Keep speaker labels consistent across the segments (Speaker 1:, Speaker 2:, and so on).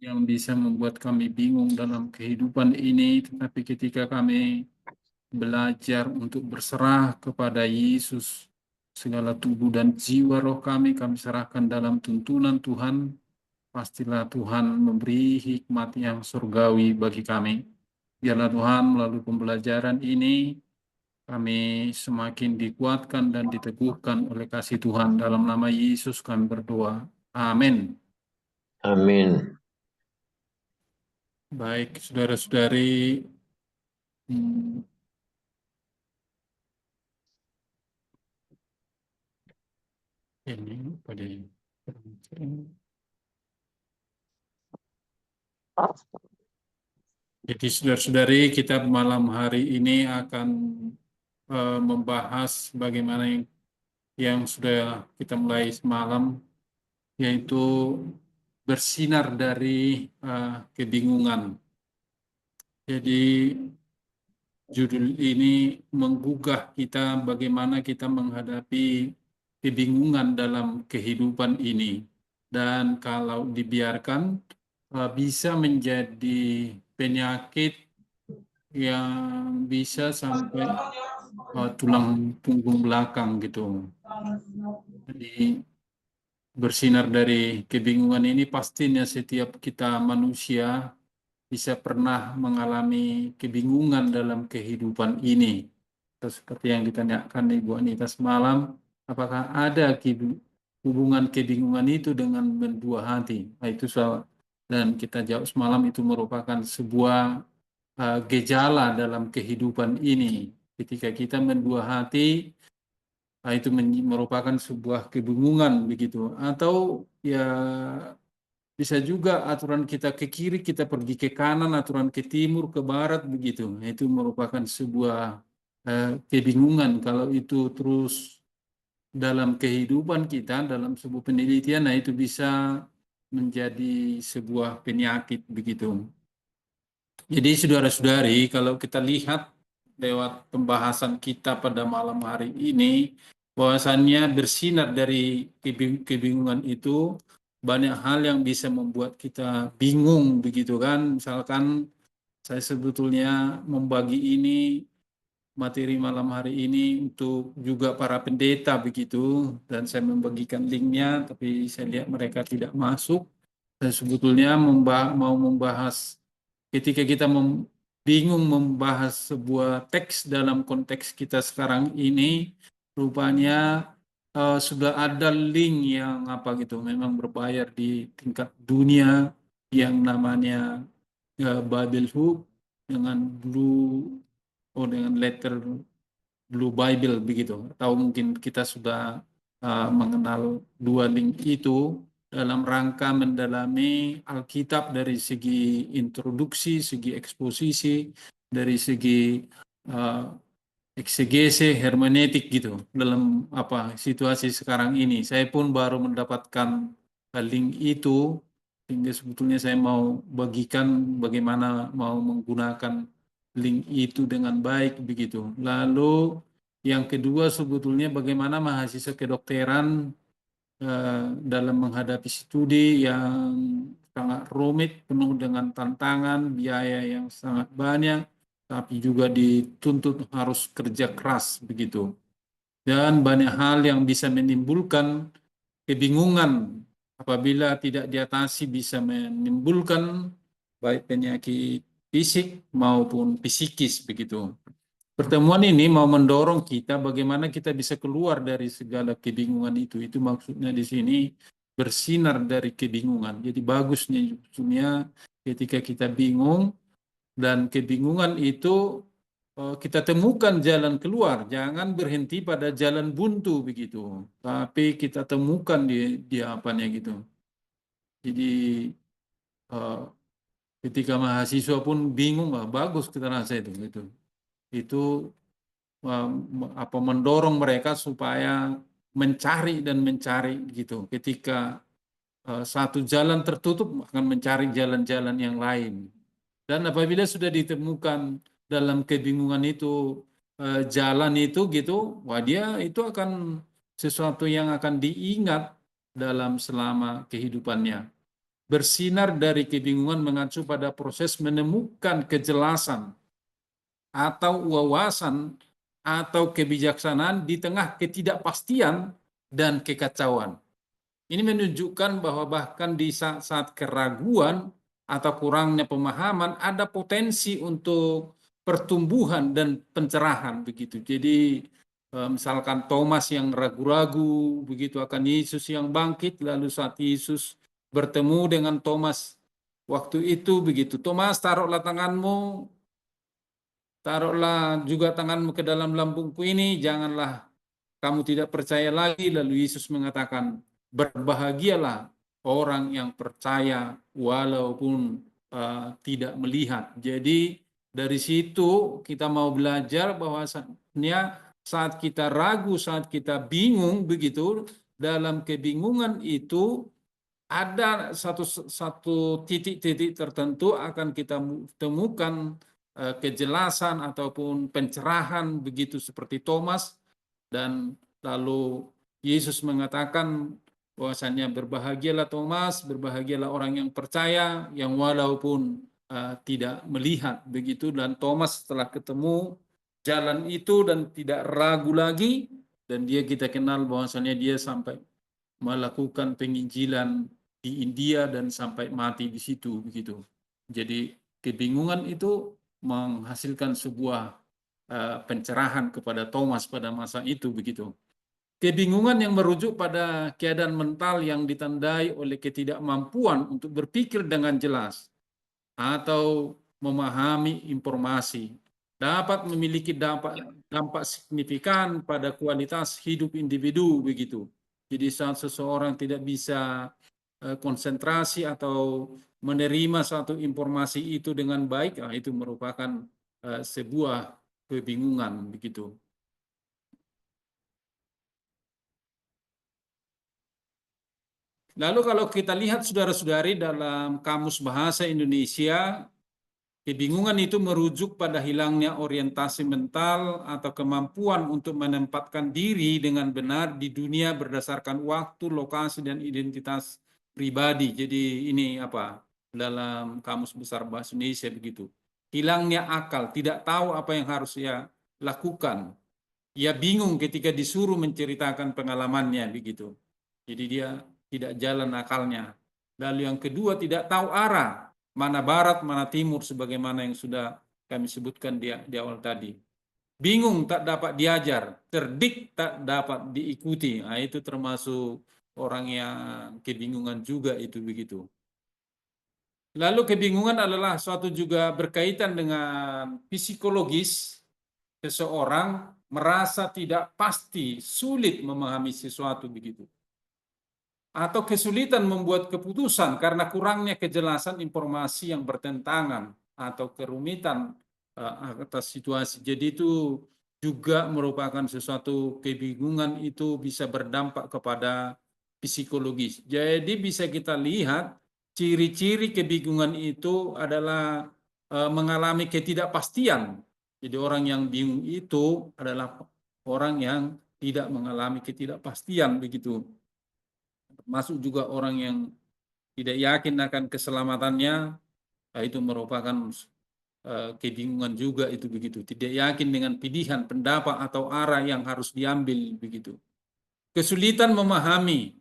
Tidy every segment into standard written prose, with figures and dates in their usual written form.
Speaker 1: yang bisa membuat kami bingung dalam kehidupan ini, tetapi ketika kami belajar untuk berserah kepada Yesus, segala tubuh dan jiwa roh kami serahkan dalam tuntunan Tuhan, pastilah Tuhan memberi hikmat yang surgawi bagi kami. Biarlah Tuhan melalui pembelajaran ini, kami semakin dikuatkan dan diteguhkan oleh kasih Tuhan. Dalam nama Yesus kami berdoa. Amin.
Speaker 2: Amin.
Speaker 1: Baik, saudara-saudari, hmm, ini pada jadi saudara-saudari, kita malam hari ini akan membahas bagaimana yang sudah kita mulai semalam, yaitu bersinar dari kebingungan. Jadi judul ini menggugah kita bagaimana kita menghadapi kebingungan dalam kehidupan ini. Dan kalau dibiarkan bisa menjadi penyakit yang bisa sampai tulang punggung belakang gitu. Jadi bersinar dari kebingungan ini pastinya setiap kita manusia bisa pernah mengalami kebingungan dalam kehidupan ini. Terus seperti yang ditanyakan Ibu Anita semalam, apakah ada hubungan kebingungan itu dengan mendua hati? Nah, itu soal, dan kita jawab semalam itu merupakan sebuah gejala dalam kehidupan ini. Ketika kita mendua hati, itu merupakan sebuah kebingungan begitu. Atau ya bisa juga aturan kita ke kiri, kita pergi ke kanan, aturan ke timur, ke barat begitu. Nah, itu merupakan sebuah kebingungan. Kalau itu terus dalam kehidupan kita, dalam sebuah penelitian, nah itu bisa menjadi sebuah penyakit begitu. Jadi saudara-saudari, kalau kita lihat lewat pembahasan kita pada malam hari ini, bahwasannya bersinar dari kebingungan itu banyak hal yang bisa membuat kita bingung begitu kan. Misalkan saya sebetulnya membagi ini materi malam hari ini untuk juga para pendeta begitu, dan saya membagikan linknya, tapi saya lihat mereka tidak masuk. Saya sebetulnya mau membahas ketika kita bingung membahas sebuah teks dalam konteks kita sekarang ini, rupanya sudah ada link yang apa gitu, memang berbayar di tingkat dunia yang namanya Bible Hub dengan dengan letter Blue Bible begitu. Atau mungkin kita sudah mengenal dua link itu dalam rangka mendalami Alkitab dari segi introduksi, segi eksposisi, dari segi uh, eksegese, hermeneutik gitu dalam apa situasi sekarang ini. Saya pun baru mendapatkan link itu, sehingga sebetulnya saya mau bagikan bagaimana mau menggunakan link itu dengan baik begitu. Lalu yang kedua sebetulnya bagaimana mahasiswa kedokteran dalam menghadapi studi yang sangat rumit, penuh dengan tantangan, biaya yang sangat banyak, tapi juga dituntut harus kerja keras begitu. Dan banyak hal yang bisa menimbulkan kebingungan apabila tidak diatasi, bisa menimbulkan baik penyakit fisik maupun psikis begitu. Pertemuan ini mau mendorong kita bagaimana kita bisa keluar dari segala kebingungan itu. Itu maksudnya di sini bersinar dari kebingungan. Jadi bagusnya sebetulnya ketika kita bingung dan kebingungan itu kita temukan jalan keluar. Jangan berhenti pada jalan buntu begitu. Tapi kita temukan di apanya gitu. Jadi eh, ketika mahasiswa pun bingung, bagus kita rasa itu. Itu apa mendorong mereka supaya mencari dan mencari gitu. Ketika satu jalan tertutup akan mencari jalan-jalan yang lain. Dan apabila sudah ditemukan dalam kebingungan itu jalan itu gitu, wah dia itu akan sesuatu yang akan diingat dalam selama kehidupannya. bersinar dari kebingungan mengacu pada proses menemukan kejelasan atau wawasan atau kebijaksanaan di tengah ketidakpastian dan kekacauan. Ini menunjukkan bahwa bahkan di saat-saat keraguan atau kurangnya pemahaman ada potensi untuk pertumbuhan dan pencerahan begitu. Jadi misalkan Thomas yang ragu-ragu begitu akan Yesus yang bangkit, lalu saat Yesus bertemu dengan Thomas waktu itu begitu, Thomas taruhlah tanganmu, taruhlah juga tanganmu ke dalam lambungku ini, janganlah kamu tidak percaya lagi. Lalu Yesus mengatakan, berbahagialah orang yang percaya walaupun tidak melihat. Jadi dari situ kita mau belajar bahwasanya saat kita ragu, saat kita bingung begitu, dalam kebingungan itu ada satu titik-titik tertentu akan kita temukan kejelasan ataupun pencerahan begitu seperti Thomas. Dan lalu Yesus mengatakan bahwasanya berbahagialah Thomas, berbahagialah orang yang percaya yang walaupun tidak melihat begitu. Dan Thomas setelah ketemu jalan itu dan tidak ragu lagi, dan dia kita kenal bahwasanya dia sampai melakukan penginjilan di India dan sampai mati di situ begitu. Jadi kebingungan itu menghasilkan sebuah pencerahan kepada Thomas pada masa itu begitu. Kebingungan yang merujuk pada keadaan mental yang ditandai oleh ketidakmampuan untuk berpikir dengan jelas atau memahami informasi dapat memiliki dampak signifikan pada kualitas hidup individu begitu. Jadi saat seseorang tidak bisa konsentrasi atau menerima satu informasi itu dengan baik, itu merupakan sebuah kebingungan begitu. Lalu kalau kita lihat saudara-saudari dalam Kamus Bahasa Indonesia, kebingungan itu merujuk pada hilangnya orientasi mental atau kemampuan untuk menempatkan diri dengan benar di dunia berdasarkan waktu, lokasi, dan identitas pribadi. Jadi ini apa? Dalam Kamus Besar Bahasa Indonesia begitu. Hilangnya akal, tidak tahu apa yang harus ia lakukan. Ia bingung ketika disuruh menceritakan pengalamannya begitu. Jadi dia tidak jalan akalnya. Lalu yang kedua, tidak tahu arah, mana barat, mana timur, sebagaimana yang sudah kami sebutkan di awal tadi. Bingung, tak dapat diajar, terdik, tak dapat diikuti. Nah, itu termasuk orang yang kebingungan juga itu begitu. Lalu kebingungan adalah suatu juga berkaitan dengan psikologis. Seseorang merasa tidak pasti, sulit memahami sesuatu begitu, atau kesulitan membuat keputusan karena kurangnya kejelasan informasi yang bertentangan atau kerumitan atas situasi. Jadi itu juga merupakan sesuatu kebingungan, itu bisa berdampak kepada psikologis. Jadi bisa kita lihat ciri-ciri kebingungan itu adalah mengalami ketidakpastian. Jadi orang yang bingung itu adalah orang yang tidak mengalami ketidakpastian begitu. Termasuk juga orang yang tidak yakin akan keselamatannya, itu merupakan kebingungan juga itu begitu. Tidak yakin dengan pilihan, pendapat atau arah yang harus diambil begitu. Kesulitan memahami,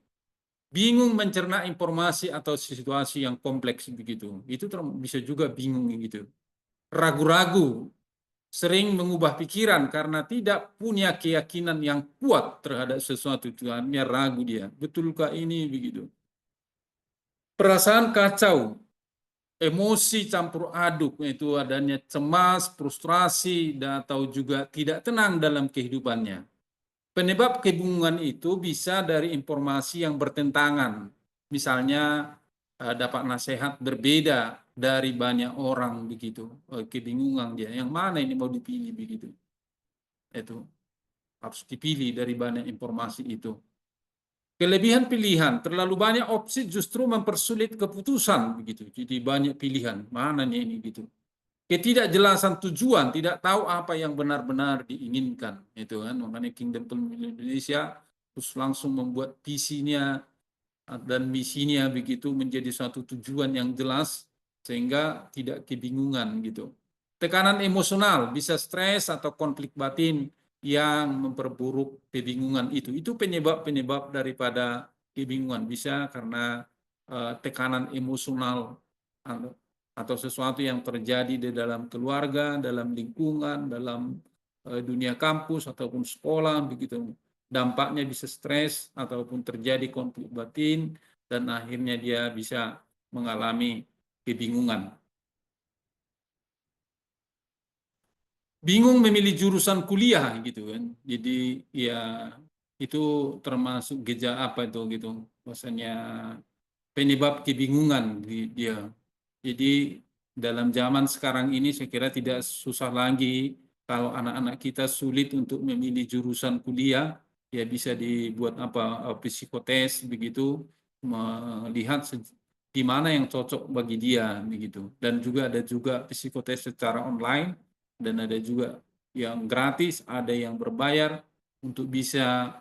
Speaker 1: bingung mencerna informasi atau situasi yang kompleks begitu. Itu bisa juga bingung gitu. Ragu-ragu, sering mengubah pikiran karena tidak punya keyakinan yang kuat terhadap sesuatu. Tuhannya ragu dia. Betulkah ini begitu? Perasaan kacau, emosi campur aduk, itu adanya cemas, frustrasi, dan atau juga tidak tenang dalam kehidupannya. Penyebab kebingungan itu bisa dari informasi yang bertentangan. Misalnya dapat nasihat berbeda dari banyak orang begitu. Kebingungan dia, yang mana ini mau dipilih begitu. Itu harus dipilih dari banyak informasi itu. Kelebihan pilihan, terlalu banyak opsi justru mempersulit keputusan begitu. Jadi banyak pilihan, mana nih ini gitu. Ketidakjelasan tujuan, tidak tahu apa yang benar-benar diinginkan, itu kan. Makanya Kingdom Indonesia terus langsung membuat visinya dan misinya begitu menjadi suatu tujuan yang jelas sehingga tidak kebingungan gitu. Tekanan emosional bisa stres atau konflik batin yang memperburuk kebingungan itu. Itu penyebab-penyebab daripada kebingungan, bisa karena tekanan emosional atau sesuatu yang terjadi di dalam keluarga, dalam lingkungan, dalam dunia kampus ataupun sekolah begitu. Dampaknya bisa stres ataupun terjadi konflik batin dan akhirnya dia bisa mengalami kebingungan. Bingung memilih jurusan kuliah gitu kan. Jadi ya itu termasuk gejala apa itu gitu. Maksudnya penyebab kebingungan dia. Jadi dalam zaman sekarang ini saya kira tidak susah lagi kalau anak-anak kita sulit untuk memilih jurusan kuliah, ya bisa dibuat apa psikotes begitu, melihat di mana yang cocok bagi dia begitu. Dan juga ada juga psikotes secara online dan ada juga yang gratis, ada yang berbayar untuk bisa.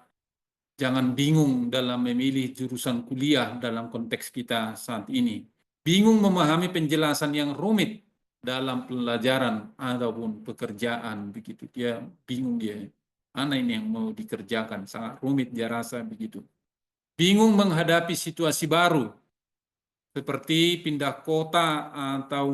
Speaker 1: Jangan bingung dalam memilih jurusan kuliah dalam konteks kita saat ini. Bingung memahami penjelasan yang rumit dalam pelajaran ataupun pekerjaan begitu. Dia bingung dia. Mana ini yang mau dikerjakan? Sangat rumit dia rasa begitu. Bingung menghadapi situasi baru seperti pindah kota atau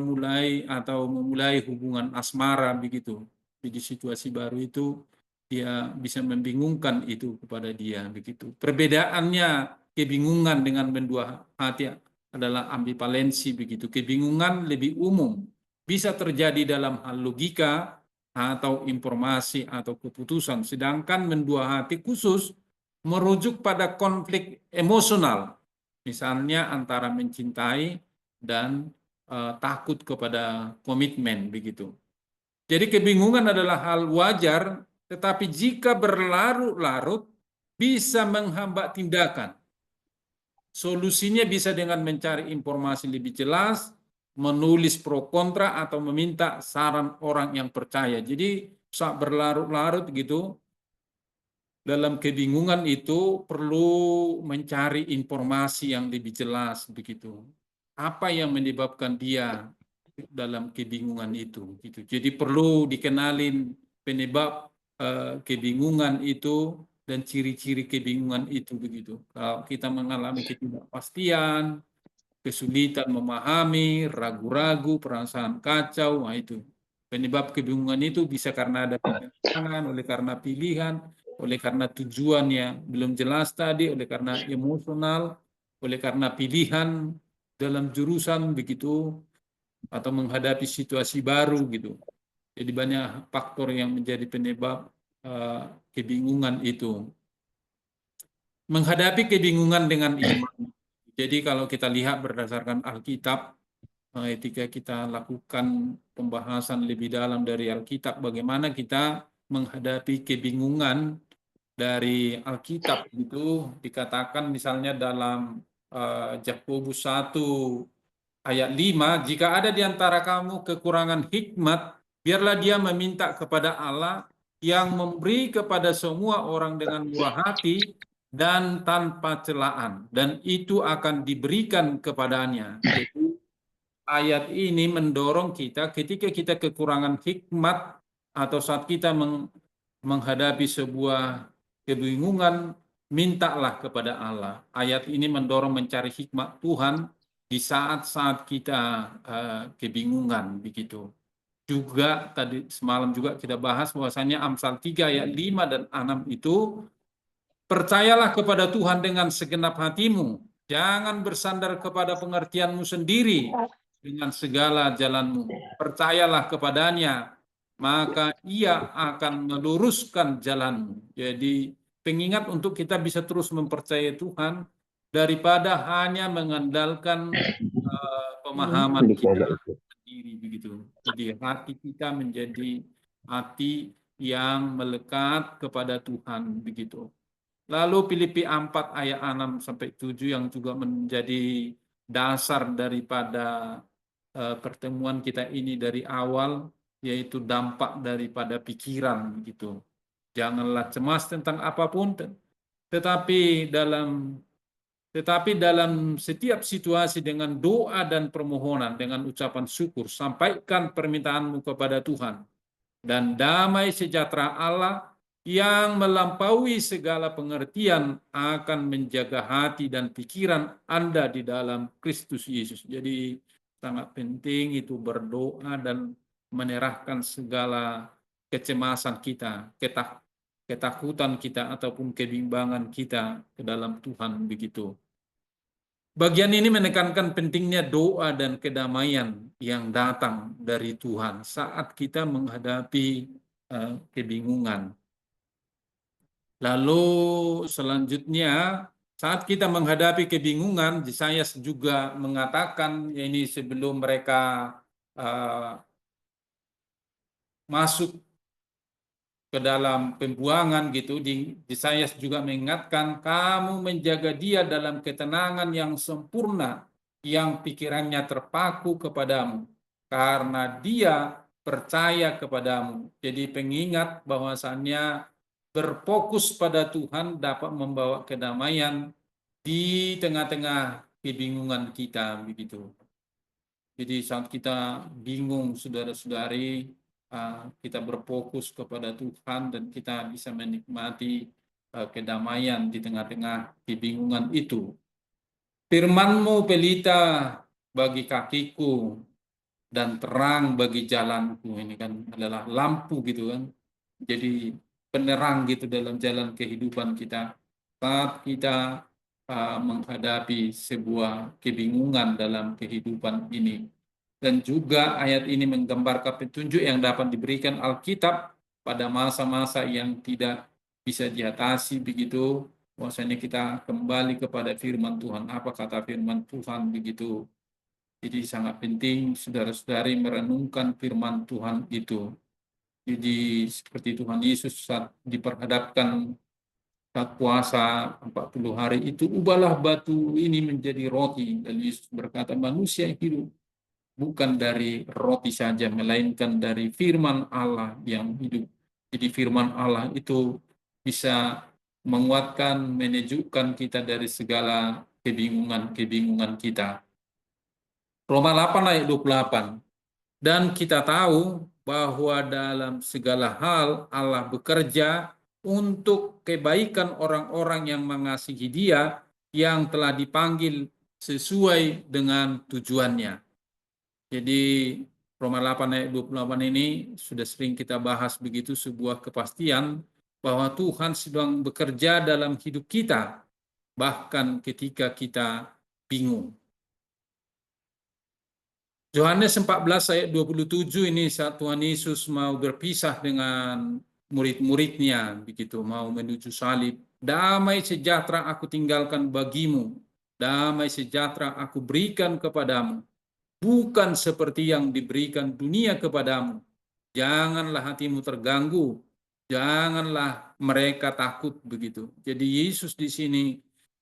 Speaker 1: memulai hubungan asmara begitu. Jadi situasi baru itu dia bisa membingungkan itu kepada dia begitu. Perbedaannya kebingungan dengan mendua hati adalah ambivalensi begitu. Kebingungan lebih umum, bisa terjadi dalam hal logika atau informasi atau keputusan, sedangkan mendua hati khusus merujuk pada konflik emosional, misalnya antara mencintai dan takut kepada komitmen begitu. Jadi kebingungan adalah hal wajar, tetapi jika berlarut-larut bisa menghambat tindakan. Solusinya bisa dengan mencari informasi lebih jelas, menulis pro kontra atau meminta saran orang yang percaya. Jadi saat berlarut-larut gitu, dalam kebingungan itu perlu mencari informasi yang lebih jelas begitu. Apa yang menyebabkan dia dalam kebingungan itu gitu. Jadi perlu dikenalin penyebab kebingungan itu dan ciri-ciri kebingungan itu begitu. Kalau kita mengalami ketidakpastian, kesulitan memahami, ragu-ragu, perasaan kacau, nah itu. Penyebab kebingungan itu bisa karena ada penyimpangan, oleh karena pilihan, oleh karena tujuan yang belum jelas tadi, oleh karena emosional, oleh karena pilihan dalam jurusan begitu, atau menghadapi situasi baru gitu. Jadi banyak faktor yang menjadi penyebab kebingungan itu. Menghadapi kebingungan dengan iman. Jadi kalau kita lihat berdasarkan Alkitab, ketika kita lakukan pembahasan lebih dalam dari Alkitab, bagaimana kita menghadapi kebingungan dari Alkitab itu dikatakan misalnya dalam Yakobus 1 ayat 5, jika ada di antara kamu kekurangan hikmat, biarlah dia meminta kepada Allah yang memberi kepada semua orang dengan murah hati dan tanpa celaan, dan itu akan diberikan kepadanya. Jadi ayat ini mendorong kita ketika kita kekurangan hikmat atau saat kita menghadapi sebuah kebingungan, mintalah kepada Allah. Ayat ini mendorong mencari hikmat Tuhan di saat-saat kita kebingungan begitu. Juga tadi semalam juga kita bahas bahwasanya Amsal 3 ayat 5 dan 6 itu, percayalah kepada Tuhan dengan segenap hatimu, jangan bersandar kepada pengertianmu sendiri, dengan segala jalanmu percayalah kepadanya, maka ia akan meluruskan jalanmu. Jadi pengingat untuk kita bisa terus mempercayai Tuhan daripada hanya mengandalkan pemahaman kita sendiri begitu. Jadi hati kita menjadi hati yang melekat kepada Tuhan begitu. Lalu Filipi 4 ayat 6 sampai 7 yang juga menjadi dasar daripada pertemuan kita ini dari awal, yaitu dampak daripada pikiran gitu. Janganlah cemas tentang apapun, tetapi dalam Tetapi dalam setiap situasi dengan doa dan permohonan, dengan ucapan syukur, sampaikan permintaanmu kepada Tuhan. Dan damai sejahtera Allah yang melampaui segala pengertian akan menjaga hati dan pikiran Anda di dalam Kristus Yesus. Jadi sangat penting itu berdoa dan menyerahkan segala kecemasan kita, ketakutan kita ataupun kebimbangan kita ke dalam Tuhan begitu. Bagian ini menekankan pentingnya doa dan kedamaian yang datang dari Tuhan saat kita menghadapi kebingungan. Lalu selanjutnya saat kita menghadapi kebingungan, saya juga mengatakan ini sebelum mereka masuk ke dalam pembuangan gitu, di saya juga mengingatkan kamu menjaga dia dalam ketenangan yang sempurna yang pikirannya terpaku kepadamu karena dia percaya kepadamu. Jadi pengingat bahwasannya berfokus pada Tuhan dapat membawa kedamaian di tengah-tengah kebingungan kita begitu. Jadi saat kita bingung, saudara-saudari, kita berfokus kepada Tuhan dan kita bisa menikmati kedamaian di tengah-tengah kebingungan itu. Firman-Mu pelita bagi kakiku dan terang bagi jalanku. Ini kan adalah lampu gitu kan. Jadi penerang gitu dalam jalan kehidupan kita. Saat kita menghadapi sebuah kebingungan dalam kehidupan ini. Dan juga ayat ini menggambarkan petunjuk yang dapat diberikan Alkitab pada masa-masa yang tidak bisa diatasi begitu. Bahwasanya kita kembali kepada firman Tuhan. Apa kata firman Tuhan begitu. Jadi sangat penting saudara-saudari merenungkan firman Tuhan itu. Jadi seperti Tuhan Yesus saat diperhadapkan saat puasa 40 hari itu, ubahlah batu ini menjadi roti. Dan Yesus berkata, manusia hidup bukan dari roti saja, melainkan dari firman Allah yang hidup. Jadi firman Allah itu bisa menguatkan, menyejukkan kita dari segala kebingungan-kebingungan kita. Roma 8 ayat 28. Dan kita tahu bahwa dalam segala hal Allah bekerja untuk kebaikan orang-orang yang mengasihi Dia yang telah dipanggil sesuai dengan tujuannya. Jadi Roma 8 ayat 28 ini sudah sering kita bahas begitu, sebuah kepastian bahwa Tuhan sedang bekerja dalam hidup kita bahkan ketika kita bingung. Yohanes 14 ayat 27 ini saat Tuhan Yesus mau berpisah dengan murid-muridnya begitu, mau menuju salib. Damai sejahtera aku tinggalkan bagimu, damai sejahtera aku berikan kepadamu, bukan seperti yang diberikan dunia kepadamu. Janganlah hatimu terganggu, janganlah mereka takut begitu. Jadi Yesus di sini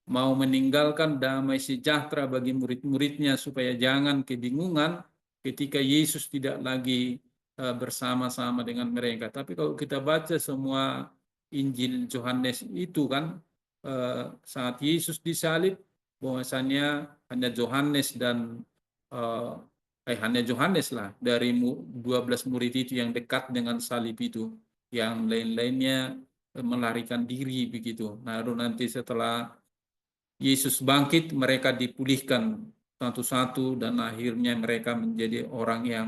Speaker 1: mau meninggalkan damai sejahtera bagi murid-muridnya supaya jangan kebingungan ketika Yesus tidak lagi bersama-sama dengan mereka. Tapi kalau kita baca semua Injil Yohanes itu kan saat Yesus disalib, bahwasannya hanya Yohanes dan hanya Yohanes lah dari 12 murid itu yang dekat dengan salib itu, yang lain-lainnya melarikan diri begitu. Nah, nanti setelah Yesus bangkit, mereka dipulihkan satu-satu dan akhirnya mereka menjadi orang yang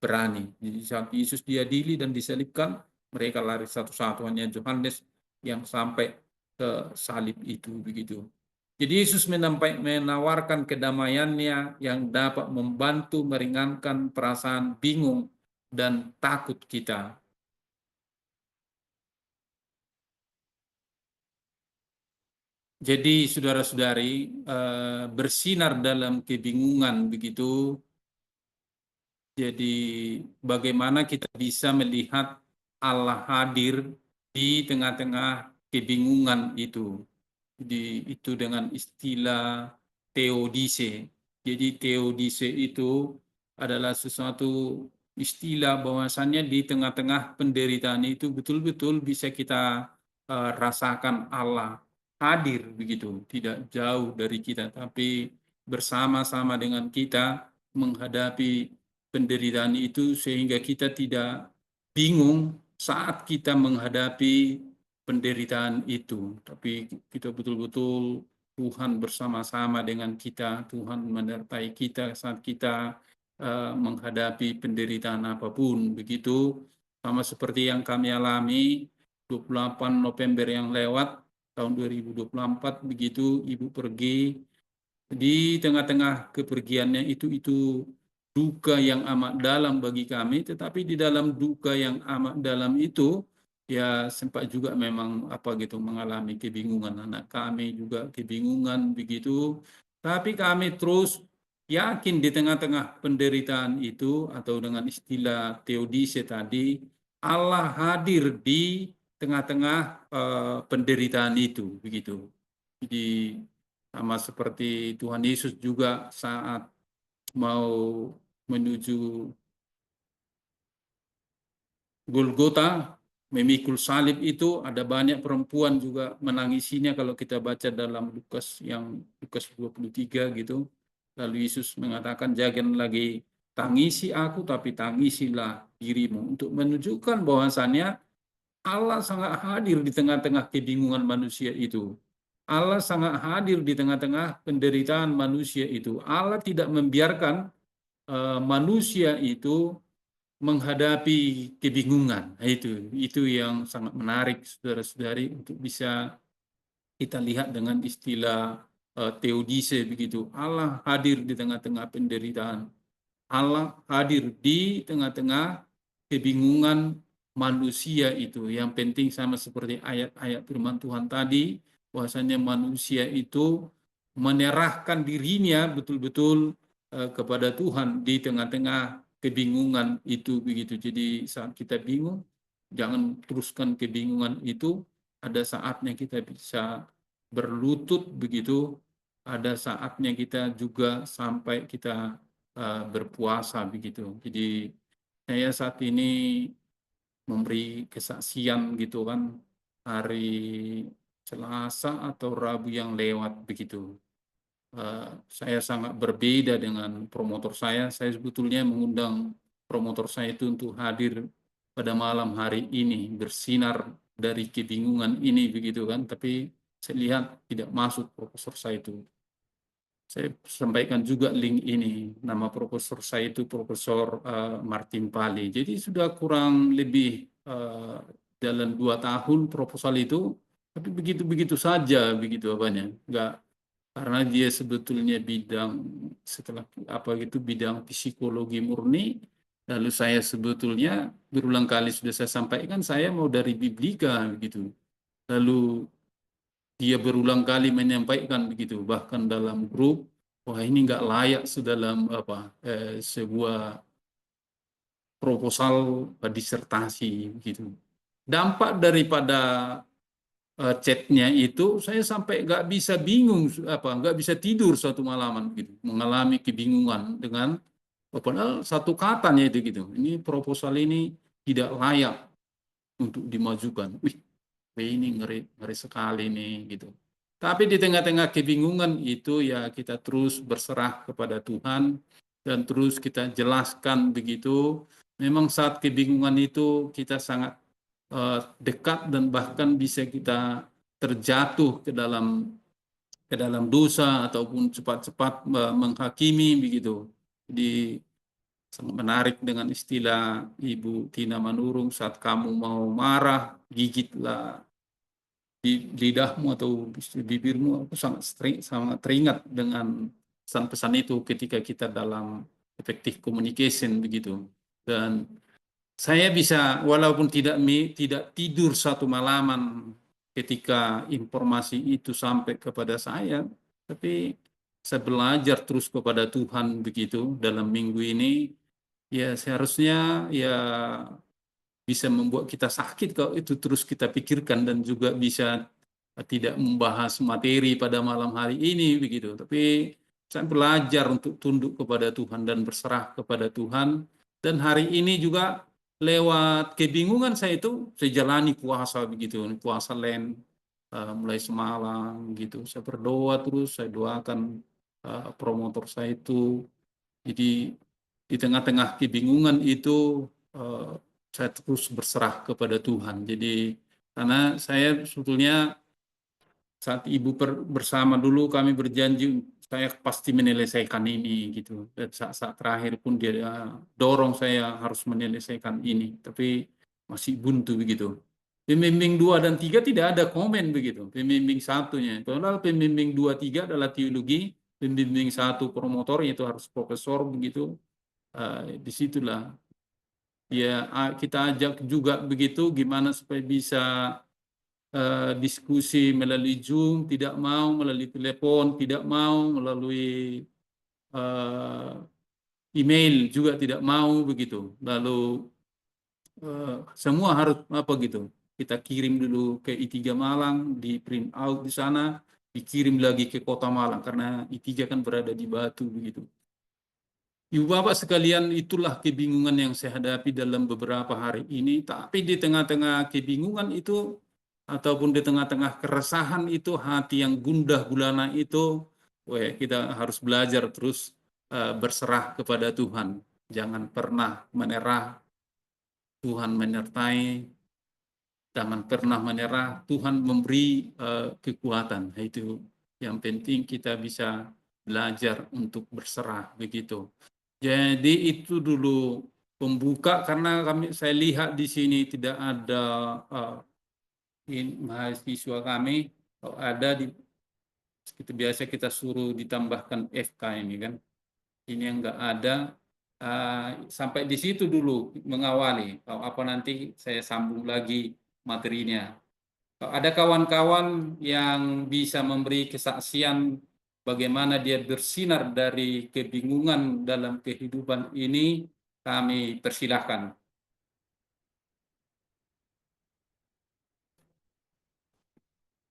Speaker 1: berani. Jadi saat Yesus diadili dan disalibkan, mereka lari satu-satu, hanya Yohanes yang sampai ke salib itu begitu. Jadi Yesus menawarkan kedamaiannya yang dapat membantu meringankan perasaan bingung dan takut kita. Jadi saudara-saudari, bersinar dalam kebingungan begitu. Jadi bagaimana kita bisa melihat Allah hadir di tengah-tengah kebingungan itu. Jadi itu dengan istilah teodise. Jadi teodise itu adalah sesuatu istilah bahwasannya di tengah-tengah penderitaan itu betul-betul bisa kita rasakan Allah. hadir begitu, tidak jauh dari kita, tapi bersama-sama dengan kita menghadapi penderitaan itu sehingga kita tidak bingung saat kita menghadapi penderitaan itu, tapi kita betul-betul Tuhan bersama-sama dengan kita, Tuhan menyertai kita saat kita menghadapi penderitaan apapun begitu, sama seperti yang kami alami 28 November yang lewat tahun 2024 begitu Ibu pergi di tengah-tengah kepergiannya itu duka yang amat dalam bagi kami, tetapi di dalam duka yang amat dalam itu ya sempat juga memang apa gitu mengalami kebingungan, anak kami juga kebingungan begitu, tapi kami terus yakin di tengah-tengah penderitaan itu, atau dengan istilah teodise tadi, Allah hadir di tengah-tengah penderitaan itu begitu. Jadi sama seperti Tuhan Yesus juga saat mau menuju Golgota, memikul salib itu, ada banyak perempuan juga menangisinya kalau kita baca dalam Lukas 23 gitu. Lalu Yesus mengatakan, jangan lagi tangisi aku, tapi tangisilah dirimu, untuk menunjukkan bahwasannya Allah sangat hadir di tengah-tengah kebingungan manusia itu. Allah sangat hadir di tengah-tengah penderitaan manusia itu. Allah tidak membiarkan manusia itu menghadapi kebingungan. Nah, itu yang sangat menarik, saudara-saudari, untuk bisa kita lihat dengan istilah teodise begitu. Allah hadir di tengah-tengah penderitaan. Allah hadir di tengah-tengah kebingungan manusia itu. Yang penting sama seperti ayat-ayat firman Tuhan tadi, bahwasanya manusia itu menyerahkan dirinya betul-betul kepada Tuhan di tengah-tengah kebingungan itu begitu. Jadi saat kita bingung, jangan teruskan kebingungan itu. Ada saatnya kita bisa berlutut begitu. Ada saatnya kita juga sampai kita berpuasa begitu. Jadi saya saat ini memberi kesaksian gitu kan, hari Selasa atau Rabu yang lewat begitu. Saya sangat berbeda dengan promotor saya. Saya sebetulnya mengundang promotor saya itu untuk hadir pada malam hari ini, bersinar dari kebingungan ini begitu kan. Tapi saya lihat tidak masuk proposal saya itu. Saya sampaikan juga link ini. Nama profesor saya itu Profesor Martin Pali. Jadi sudah kurang lebih dalam 2 tahun proposal itu, tapi begitu-begitu saja begitu apanya. Enggak, karena dia sebetulnya bidang setelah apa gitu bidang psikologi murni. Lalu saya sebetulnya berulang kali sudah saya sampaikan saya mau dari Biblika begitu. Lalu dia berulang kali menyampaikan begitu, bahkan dalam grup, wah ini nggak layak sedalam apa sebuah proposal disertasi gitu. Dampak daripada chatnya itu, saya sampai nggak bisa bingung apa, nggak bisa tidur suatu malaman gitu, mengalami kebingungan dengan padahal satu katanya itu gitu. Ini proposal ini tidak layak untuk dimajukan. Wih, ini ngeri, ngeri sekali nih gitu. Tapi di tengah-tengah kebingungan itu ya kita terus berserah kepada Tuhan dan terus kita jelaskan begitu. Memang saat kebingungan itu kita sangat dekat dan bahkan bisa kita terjatuh ke dalam dosa ataupun cepat-cepat menghakimi begitu. Jadi sangat menarik dengan istilah Ibu Tina Manurung, saat kamu mau marah, gigitlah di lidahmu atau bibirmu. Aku sangat teringat dengan pesan-pesan itu ketika kita dalam effective communication begitu. Dan saya bisa walaupun tidak tidur satu malaman ketika informasi itu sampai kepada saya, tapi saya belajar terus kepada Tuhan begitu dalam minggu ini. Ya seharusnya ya bisa membuat kita sakit kalau itu terus kita pikirkan, dan juga bisa tidak membahas materi pada malam hari ini begitu. Tapi saya belajar untuk tunduk kepada Tuhan dan berserah kepada Tuhan. Dan hari ini juga lewat kebingungan saya itu, saya jalani puasa begitu, puasa Lent. mulai semalam gitu. Saya berdoa terus, saya doakan promotor saya itu. Jadi di tengah-tengah kebingungan itu saya terus berserah kepada Tuhan. Jadi karena saya sebetulnya saat ibu bersama dulu kami berjanji saya pasti menyelesaikan ini gitu. Dan saat-saat terakhir pun dia dorong saya harus menyelesaikan ini, tapi masih buntu begitu. Pembimbing 2 dan 3 tidak ada komen begitu. Pembimbing satunya. Padahal pembimbing 2, 3 adalah teologi, pembimbing satu promotor itu harus profesor begitu. Disitulah ya kita ajak juga begitu gimana supaya bisa diskusi melalui Zoom, tidak mau melalui telepon, tidak mau melalui uh, email juga tidak mau begitu. Lalu semua harus apa gitu. Kita kirim dulu ke I3 Malang, di print out di sana, dikirim lagi ke Kota Malang karena I3 kan berada di Batu begitu. Ibu Bapak sekalian, itulah kebingungan yang saya hadapi dalam beberapa hari ini. Tapi di tengah-tengah kebingungan itu, ataupun di tengah-tengah keresahan itu, hati yang gundah gulana itu, kita harus belajar terus berserah kepada Tuhan. Jangan pernah menyerah, Tuhan menyertai. Jangan pernah menyerah, Tuhan memberi kekuatan. Itu yang penting kita bisa belajar untuk berserah begitu. Jadi itu dulu pembuka karena saya lihat di sini tidak ada mahasiswa kami. Kalau ada seperti biasa kita suruh ditambahkan FK ini kan. Ini yang enggak ada. Sampai di situ dulu mengawali. Kalau apa nanti saya sambung lagi materinya. Kalau ada kawan-kawan yang bisa memberi kesaksian bagaimana dia bersinar dari kebingungan dalam kehidupan ini, kami persilahkan.